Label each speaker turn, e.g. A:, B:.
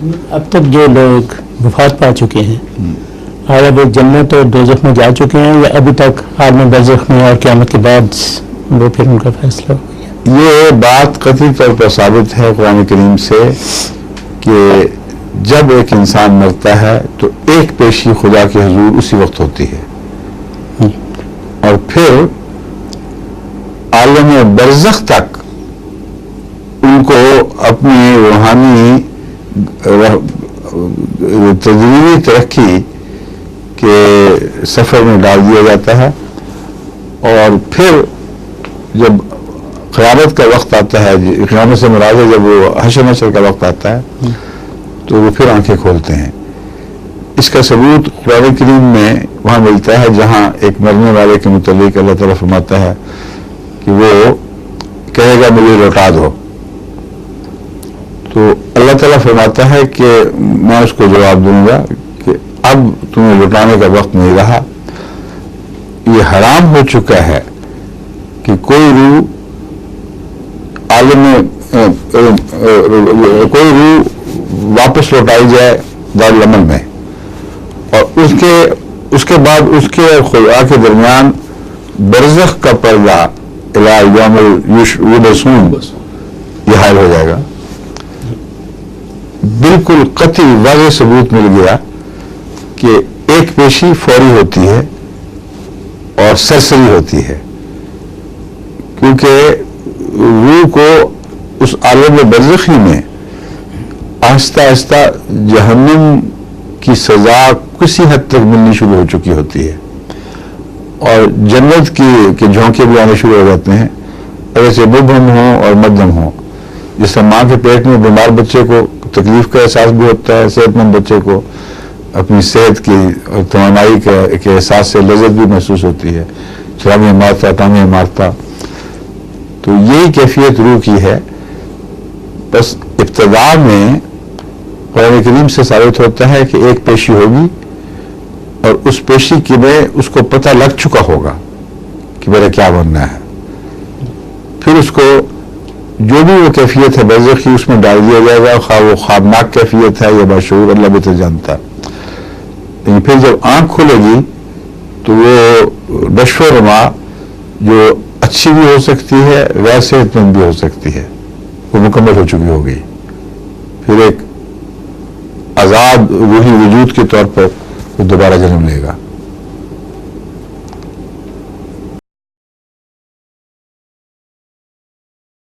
A: اب تک جو لوگ وفات پا چکے ہیں آیا وہ جنت اور دوزخ میں جا چکے ہیں یا ابھی تک عالم برزخ میں اور قیامت کے بعد وہ پھر ان کا فیصلہ ہو گیا؟
B: یہ بات قطعی طور پر ثابت ہے قرآن کریم سے کہ جب ایک انسان مرتا ہے تو ایک پیشی خدا کے حضور اسی وقت ہوتی ہے اور پھر عالم برزخ تک ان کو اپنی روحانی تدریجی ترقی کے سفر میں ڈال دیا جاتا ہے اور پھر جب قیامت کا وقت آتا ہے، قیامت سے مراد ہے جب وہ حشر نشر کا وقت آتا ہے تو وہ پھر آنکھیں کھولتے ہیں۔ اس کا ثبوت قرآن کریم میں وہاں ملتا ہے جہاں ایک مرنے والے کے متعلق اللہ تعالیٰ فرماتا ہے کہ وہ کہے گا مجھے لوٹا دو، تو اللہ تعالیٰ فرماتا ہے کہ میں اس کو جواب دوں گا کہ اب تمہیں لوٹانے کا وقت نہیں رہا، یہ حرام ہو چکا ہے کہ کوئی روح کوئی روح واپس لوٹائی جائے دارالعمل میں اور اس کے بعد اس کے اور خدا کے درمیان برزخ کا پردہ الی یوم یبعثون یہ حائل ہو جائے گا۔ بالکل قطعی واضح ثبوت مل گیا کہ ایک پیشی فوری ہوتی ہے اور سرسری ہوتی ہے، کیونکہ روح کو اس عالم برزخی میں آہستہ آہستہ جہنم کی سزا کسی حد تک ملنی شروع ہو چکی ہوتی ہے اور جنت کے جھونکے بھی آنے شروع ہو جاتے ہیں، اگر سے مبہم ہوں اور مدھم ہوں۔ جس سے ماں کے پیٹ میں بیمار بچے کو تکلیف کا احساس بھی ہوتا ہے، صحت مند بچے کو اپنی صحت کی اور توانائی کے احساس سے لذت بھی محسوس ہوتی ہے، چراغیں مارتا ٹانگیں مارتا، تو یہی کیفیت روح کی ہے۔ بس ابتدا میں قرآن کریم سے ثابت ہوتا ہے کہ ایک پیشی ہوگی اور اس پیشی کی میں اس کو پتہ لگ چکا ہوگا کہ میرا کیا بننا ہے، پھر اس کو جو بھی وہ کیفیت ہے برزخی اس میں ڈال دیا جائے گا، خواہ وہ خوابناک کیفیت ہے یا باشعور، اللہ بہتر جانتا ہے۔ لیکن پھر جب آنکھ کھلے گی تو وہ نشو و نما جو اچھی بھی ہو سکتی ہے غیر صحت مند بھی ہو سکتی ہے وہ مکمل ہو چکی ہوگی، پھر ایک آزاد روحی وجود کے طور پر وہ دوبارہ جنم لے گا۔